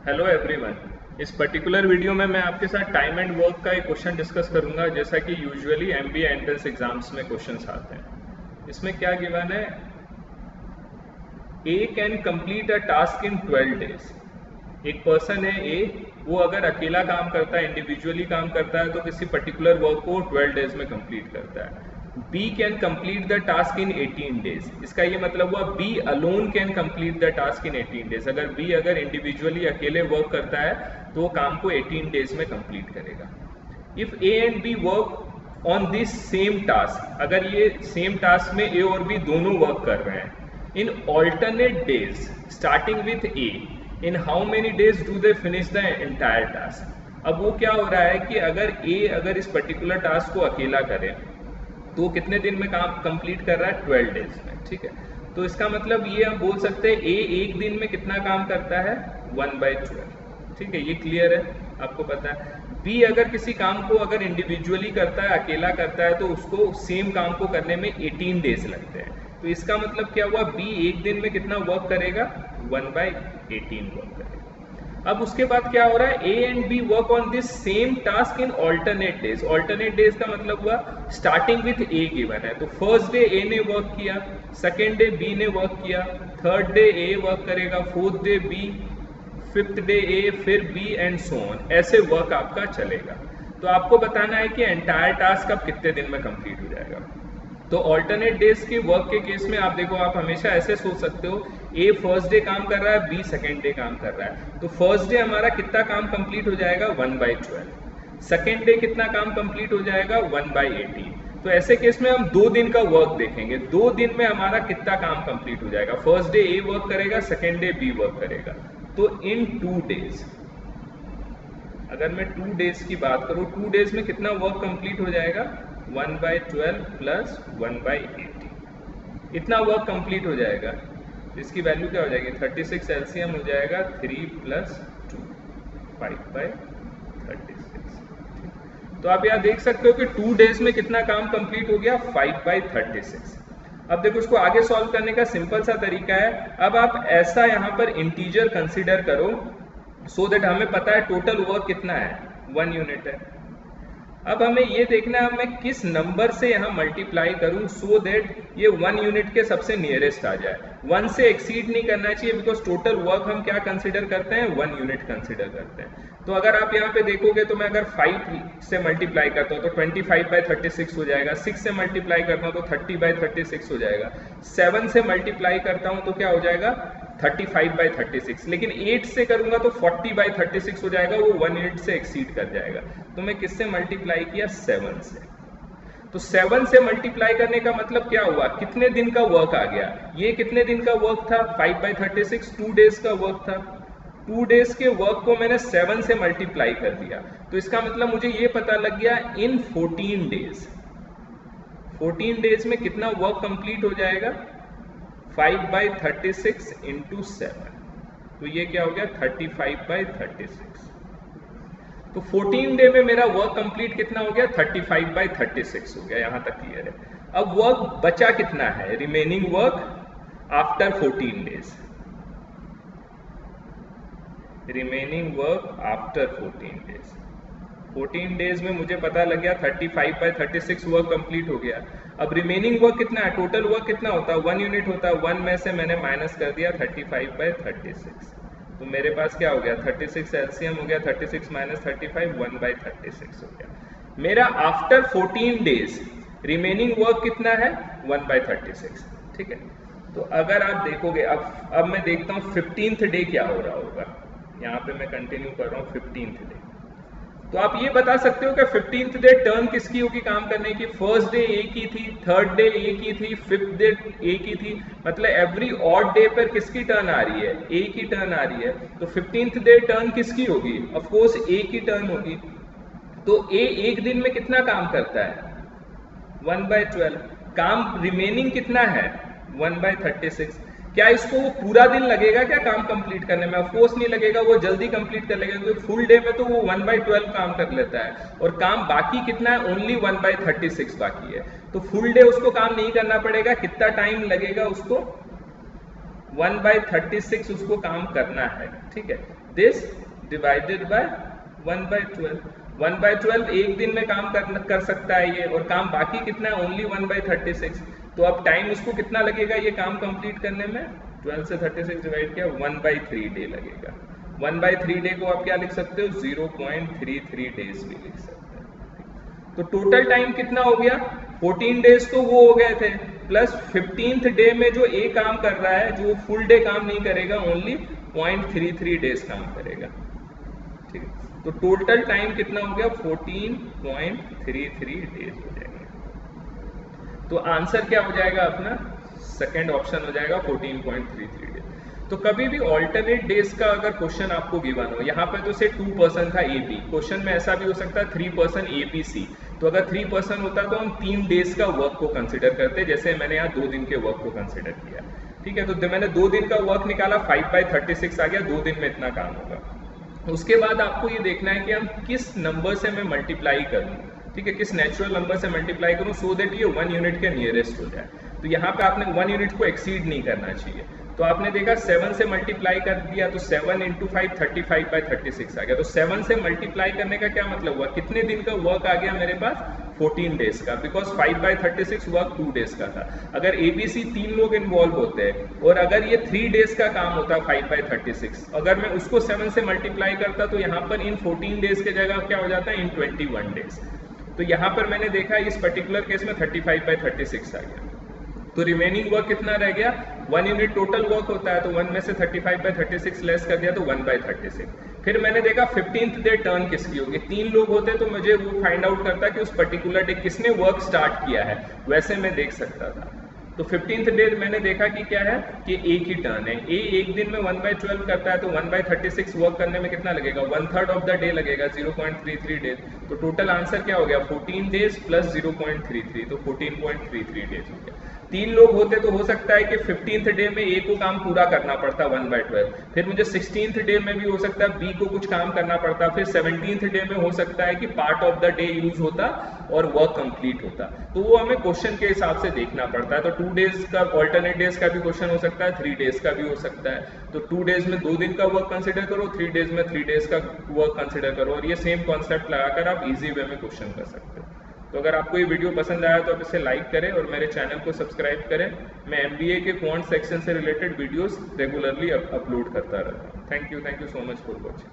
Hello everyone. इस particular video में मैं आपके साथ टाइम एंड वर्क का एक क्वेश्चन डिस्कस करूंगा, जैसा कि यूजुअली एमबीए एंट्रेंस एग्जाम्स में क्वेश्चंस आते हैं। इसमें क्या गिवन है, A can complete a task in 12 days. एक पर्सन है ए, वो अगर अकेला काम करता है, इंडिविजुअली काम करता है, तो किसी पर्टिकुलर वर्क को 12 डेज में कंप्लीट करता है। B can complete the task in 18 days. इसका ये मतलब हुआ B alone can complete the task in 18 days. अगर बी इंडिविजुअली अकेले वर्क करता है तो वो काम को 18 डेज में कंप्लीट करेगा। If A and B work on this same task, अगर ये सेम टास्क में ए और बी दोनों वर्क कर रहे हैं इन alternate days starting with A, in how many days do they finish the entire task. अब वो क्या हो रहा है कि अगर इस पर्टिकुलर टास्क को अकेला करे तो वो कितने दिन में काम कंप्लीट कर रहा है, 12 डेज में। ठीक है, तो इसका मतलब ये हम बोल सकते हैं ए एक दिन में कितना काम करता है, 1/12। ठीक है, ये क्लियर है, आपको पता है। बी अगर किसी काम को अगर इंडिविजुअली करता है, अकेला करता है, तो उसको सेम काम को करने में 18 डेज लगते हैं। तो इसका मतलब क्या हुआ, बी एक दिन में कितना वर्क करेगा, 1/18 वर्क करेगा। अब उसके बाद क्या हो रहा है, A and B work on this same task in alternate days. Alternate days का मतलब हुआ स्टार्टिंग विथ ए गिवन है, तो फर्स्ट डे ए ने वर्क किया, सेकेंड डे बी ने वर्क किया, थर्ड डे ए वर्क करेगा, fourth day B, fifth day A, फिर बी एंड सो ऑन। ऐसे वर्क आपका चलेगा। तो आपको बताना है कि एंटायर टास्क अब कितने दिन में कंप्लीट हो जाएगा। तो ऑल्टरनेट डेज के वर्क के केस में आप देखो, आप हमेशा ऐसे सोच सकते हो, ए फर्स्ट डे काम कर रहा है, बी सेकेंड डे काम कर रहा है, तो फर्स्ट डे हमारा कितना काम कंप्लीट हो जाएगा, 1/12। सेकेंड डे कितना काम कंप्लीट हो जाएगा, 1/18। तो ऐसे केस में हम 2 दिन का वर्क देखेंगे, 2 दिन में हमारा कितना काम कंप्लीट हो जाएगा। फर्स्ट डे ए वर्क करेगा, सेकेंड डे बी वर्क करेगा, तो इन 2 डेज, अगर मैं 2 डेज की बात करूं, 2 डेज में कितना वर्क कंप्लीट हो जाएगा, 1/12 प्लस 1/18, इतना वर्क कंप्लीट हो जाएगा। इसकी वैल्यू क्या हो जाएगी, 36 एलसीएम हो जाएगा 3 + 2, 5/36। तो आप यहाँ देख सकते हो कि 2 डेज में कितना काम कंप्लीट हो गया, 5/36। अब देखो, इसको आगे सॉल्व करने का सिंपल सा तरीका है। अब आप ऐसा यहाँ पर इंटीजर कंसीडर करो सो दैट हमें पता है टोटल वर्क कितना है, 1 यूनिट है। अब हमें ये देखना है मैं किस नंबर से यहाँ मल्टीप्लाई करूँ सो दैट ये 1 यूनिट के सबसे नियरेस्ट आ जाए। 1 से एक्सीड नहीं करना चाहिए, बिकॉज टोटल वर्क हम क्या कंसिडर करते हैं, 1 यूनिट कंसिडर करते हैं। तो अगर आप यहाँ पे देखोगे तो मैं अगर 5 से मल्टीप्लाई करता हूँ तो 25/36 हो जाएगा, 6 से मल्टीप्लाई करता हूँ तो 30/36 हो जाएगा, 7 से मल्टीप्लाई करता हूँ तो क्या हो जाएगा, 35/36, लेकिन 8 से करूंगा तो 40/36 हो जाएगा, वो 1 यूनिट से एक्सीड कर जाएगा। तो मैं किससे मल्टीप्लाई किया, 7 से। तो 7 से मल्टीप्लाई करने का मतलब क्या हुआ, कितने दिन का वर्क आ गया, ये कितने दिन का वर्क था, 5/36, 2 डेज का वर्क था। 2 डेज के वर्क को मैंने 7 से मल्टीप्लाई कर दिया, तो इसका मतलब मुझे ये पता लग गया इन 14 डेज, 14 डेज में कितना वर्क कंप्लीट हो जाएगा, 5/36 इंटू 7, तो ये क्या हो गया, 35/36। तो 14 डे में मेरा वर्क कंप्लीट कितना हो गया, 35/36 हो गया। यहां तक क्लियर है। अब वर्क बचा कितना है, remaining work after 14 days, remaining work after 14 days. 14 days में मुझे पता लग गया 35/36 वर्क कंप्लीट हो गया। अब रिमेनिंग वर्क कितना है, टोटल वर्क कितना होता है, 1 यूनिट होता है, 1 में से मैंने माइनस कर दिया 35/36, तो मेरे पास क्या हो गया, 36 एलसीएम हो गया, 36 - 35 1/36 हो गया। मेरा आफ्टर 14 डेज रिमेनिंग वर्क कितना है, 1/36। ठीक है, तो अगर आप देखोगे, अब मैं देखता हूँ 15th डे क्या हो रहा होगा। यहाँ पे मैं कंटिन्यू कर रहा हूँ 15th डे। तो आप ये बता सकते हो कि 15th डे टर्न किसकी होगी काम करने की, फर्स्ट डे ए की थी, थर्ड डे ए की थी, फिफ्थ डे ए की थी, मतलब एवरी ऑड डे पर किसकी टर्न आ रही है, ए की टर्न आ रही है। तो 15th डे टर्न किसकी होगी, ऑफ कोर्स ए की टर्न होगी। तो ए एक दिन में कितना काम करता है, 1/12। काम रिमेनिंग कितना है, 1/36। क्या इसको वो पूरा दिन लगेगा क्या काम कंप्लीट करने में, ऑफकोर्स नहीं लगेगा, वो जल्दी कंप्लीट कर लेगा, क्योंकि फुल डे में तो वो 1/12 काम कर लेता है, और काम बाकी कितना है, ओनली 1/36 बाकी है। तो फुल डे उसको काम नहीं करना पड़ेगा, कितना टाइम लगेगा उसको, 1/36 उसको काम करना है, ठीक है। दिस डिवाइडेड बाय 1/12, 1/12 एक दिन में काम कर सकता है ये, और काम बाकी कितना है, ओनली 1/36। तो अब टाइम उसको कितना लगेगा ये काम कंप्लीट करने में, 12 से 36 डिवाइड किया, 1/3 डे लगेगा। 1/3 डे को आप क्या लिख सकते हो, 0.33 डेज भी लिख सकते हैं। तो टोटल टाइम कितना हो गया, 14 डेज तो वो हो गए थे, प्लस 15th डे में जो ए काम कर रहा है, जो फुल डे काम नहीं करेगा, ओनली 0.33 डेज काम करेगा, ठीक है। तो टोटल टाइम कितना हो गया, 14.33 डेज हो जाएगा। तो आंसर क्या हो जाएगा अपना, सेकेंड ऑप्शन हो जाएगा 14.33 डेज। तो कभी भी ऑल्टरनेट डेज का अगर क्वेश्चन आपको गिवन हो, यहाँ पे तो से 2% था एबी, क्वेश्चन में ऐसा भी हो सकता है 3% एबीसी। तो अगर 3% होता तो हम 3 डेज का वर्क को कंसिडर करते, जैसे मैंने यहाँ 2 दिन के वर्क को कंसिडर किया, ठीक है। तो मैंने 2 दिन का वर्क निकाला, 5/36 आ गया, 2 दिन में इतना काम होगा। उसके बाद आपको ये देखना है कि हम किस नंबर से मैं मल्टीप्लाई करूँ, ठीक है, किस नेचुरल नंबर से मल्टीप्लाई करूँ सो दैट ये 1 यूनिट के नियरेस्ट हो जाए। तो यहाँ पे आपने 1 यूनिट को एक्सीड नहीं करना चाहिए। तो आपने देखा 7 से मल्टीप्लाई कर दिया, तो 7 × 5 35/36 आ गया। तो 7 से मल्टीप्लाई करने का क्या मतलब हुआ, कितने दिन का वर्क आ गया मेरे पास, 14 डेज का, बिकॉज 5/36 वर्क 2 डेज का था। अगर एबीसी 3 लोग इन्वॉल्व होते हैं, और अगर ये 3 डेज का काम होता 5/36, अगर मैं उसको 7 से मल्टीप्लाई करता तो यहाँ पर इन 14 डेज के जगह क्या हो जाता है, इन 21 डेज। तो यहाँ पर मैंने देखा इस पर्टिकुलर केस में 35/36 आ गया। तो रिमेनिंग वर्क कितना रह गया, 1 यूनिट टोटल वर्क होता है, तो 1 में से 35/36 लेस कर दिया तो 1/36। फिर मैंने देखा 15th डे टर्न किसकी होगी, 3 लोग होते तो मुझे वो फाइंड आउट करता कि उस पर्टिकुलर डे किसने वर्क स्टार्ट किया है, वैसे मैं देख सकता था। तो 15th डे मैंने देखा कि क्या है, कि ए की टर्न है, ए एक दिन में 1/12 करता है, तो 1/36 वर्क करने में कितना लगेगा, 1/3 ऑफ द डे लगेगा, 0.33 डेज। तो टोटल आंसर क्या हो गया, 14 डेज प्लस 0.33, तो 14.33 डेज हो गया। 3 लोग होते तो हो सकता है कि 15th डे में ए को काम पूरा करना पड़ता 1/12, फिर मुझे 16th डे में भी हो सकता है बी को कुछ काम करना पड़ता, फिर 17th डे में हो सकता है कि part of the day use होता और वर्क कंप्लीट होता। तो वो हमें क्वेश्चन के हिसाब से देखना पड़ता है। तो 2 डेज का ऑल्टरनेट डेज का भी क्वेश्चन हो सकता है, 3 डेज का भी हो सकता है। तो 2 डेज में 2 दिन का वर्क कंसिडर करो, 3 डेज में 3 डेज का वर्क कंसिडर करो, और ये सेम कॉन्सेप्ट लगाकर आप इजी वे में क्वेश्चन कर सकते हो। तो अगर आपको ये वीडियो पसंद आया तो आप इसे लाइक करें और मेरे चैनल को सब्सक्राइब करें। मैं एमबीए के क्वांट सेक्शन से रिलेटेड वीडियोस रेगुलरली अपलोड करता रहता हूँ। Thank you so much for watching.